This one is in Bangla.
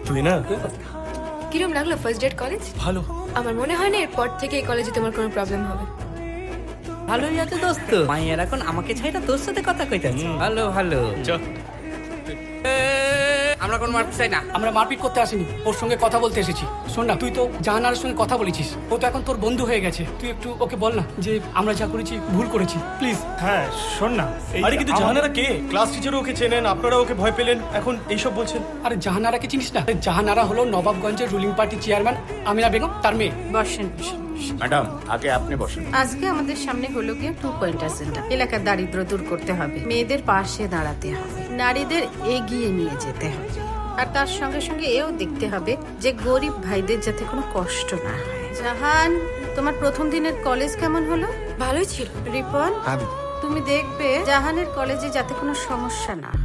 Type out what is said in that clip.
তুই না কিরম লাগলো ফার্স্ট ডেট কলেজ? ভালো। আমার মনে হয় না এরপর থেকে এই কলেজে তোমার কোনো প্রবলেম হবে। ভালোই আছে দোস্ত, মাইয়ার এখন আমাকে ছাইটা তোর সাথে কথা কইতাছে। ভালো ভালো। চল। আমরা কোন মারপিট চাই না। আমরা মারপিট করতে আসিনি, ওর সঙ্গে কথা বলতে এসেছি। শোন না, তুই তো জাহানার সঙ্গে কথা বলেছিস, ও তো এখন তোর বন্ধু হয়ে গেছে। তুই একটু ওকে বল না যে আমরা যা করেছি ভুল করেছি, প্লিজ। হ্যাঁ শোন না, আরে কিন্তু জাহানারা কে? ক্লাস টিচারও ওকে চেনেন, আপনারা ওকে ভয় পেলেন, এখন এইসব বলছেন? আরে জাহানারাকে চিনিস না? জাহানারা হলো নবাবগঞ্জের ruling party chairman Amina Begum, তার মেয়ে। বসেন বসেন। ম্যাডাম আগে আপনি বসেন। আজকে আমাদের সামনে হলো গিয়ে 2 পয়েন্ট এজেন্ডা। এলাকার দারিদ্র দূর করতে হবে, মেয়েদের পাশে দাঁড়াতে হবে, নারীদের এগিয়ে নিয়ে যেতে হবে, আর তার সঙ্গে সঙ্গে এও দেখতে হবে যে গরিব ভাইদের যাতে কোনো কষ্ট না হয়। জাহান, তোমার প্রথম দিনের কলেজ কেমন হলো? ভালোই ছিল। রিপন, তুমি দেখবে জাহানের কলেজে যাতে কোনো সমস্যা না হয়।